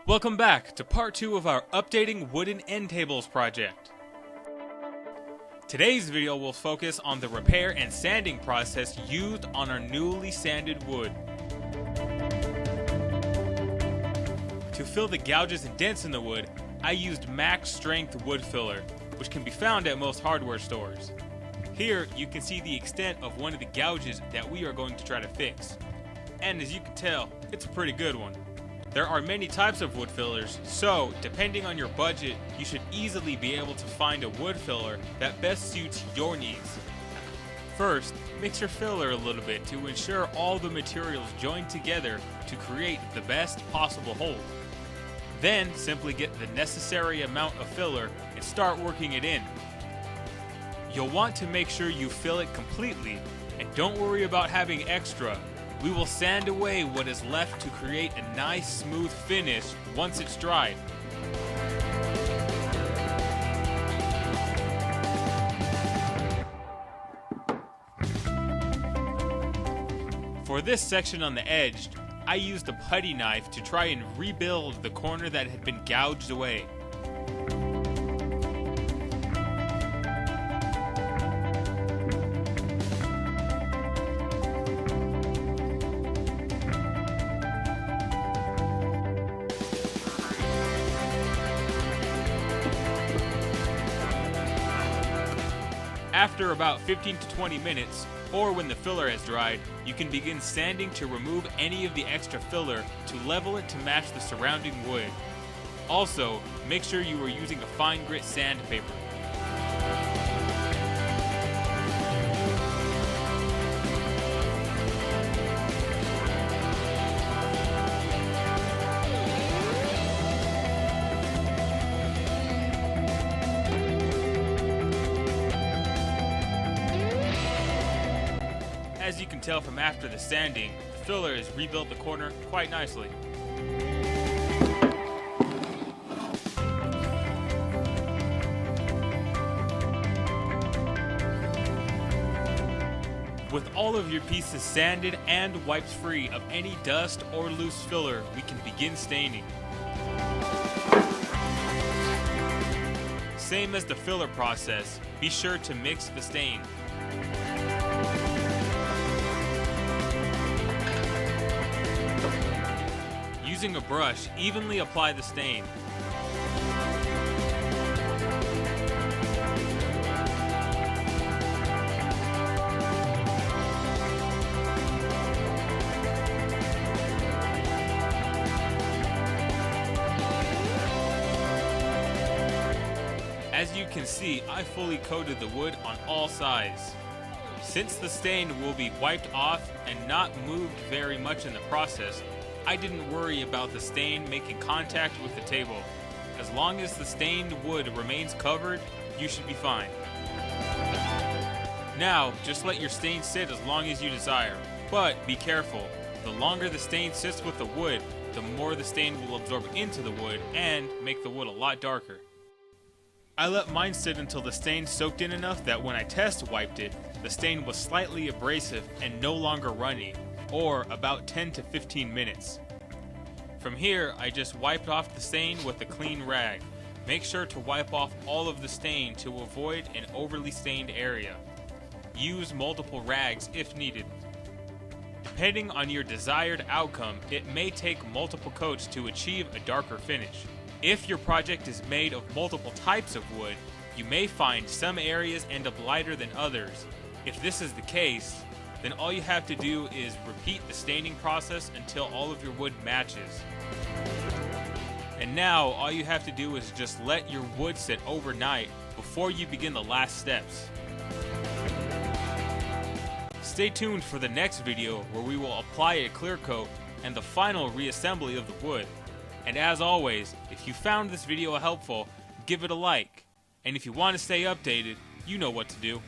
Welcome back to part 2 of our updating wooden end tables project. Today's video will focus on the repair and sanding process used on our newly sanded wood. To fill the gouges and dents in the wood, I used max strength wood filler, which can be found at most hardware stores. Here you can see the extent of one of the gouges that we are going to try to fix. And as you can tell, it's a pretty good one. There are many types of wood fillers, so depending on your budget, you should easily be able to find a wood filler that best suits your needs. First, mix your filler a little bit to ensure all the materials join together to create the best possible hold. Then simply get the necessary amount of filler and start working it in. You'll want to make sure you fill it completely, and don't worry about having extra. We will sand away what is left to create a nice smooth finish once it's dried. For this section on the edge, I used a putty knife to try and rebuild the corner that had been gouged away. After about 15 to 20 minutes, or when the filler has dried, you can begin sanding to remove any of the extra filler to level it to match the surrounding wood. Also, make sure you are using a fine grit sandpaper. As you can tell from after the sanding, the filler has rebuilt the corner quite nicely. With all of your pieces sanded and wiped free of any dust or loose filler, we can begin staining. Same as the filler process, be sure to mix the stain. Using a brush, evenly apply the stain. As you can see, I fully coated the wood on all sides. Since the stain will be wiped off and not moved very much in the process, I didn't worry about the stain making contact with the table. As long as the stained wood remains covered, you should be fine. Now, just let your stain sit as long as you desire, but be careful. The longer the stain sits with the wood, the more the stain will absorb into the wood and make the wood a lot darker. I let mine sit until the stain soaked in enough that when I test wiped it, the stain was slightly abrasive and no longer runny, or about 10 to 15 minutes. From here, I just wiped off the stain with a clean rag. Make sure to wipe off all of the stain to avoid an overly stained area. Use multiple rags if needed. Depending on your desired outcome, it may take multiple coats to achieve a darker finish. If your project is made of multiple types of wood, you may find some areas end up lighter than others. If this is the case, then all you have to do is repeat the staining process until all of your wood matches. And now all you have to do is just let your wood sit overnight before you begin the last steps. Stay tuned for the next video where we will apply a clear coat and the final reassembly of the wood. And as always, if you found this video helpful, give it a like. And if you want to stay updated, you know what to do.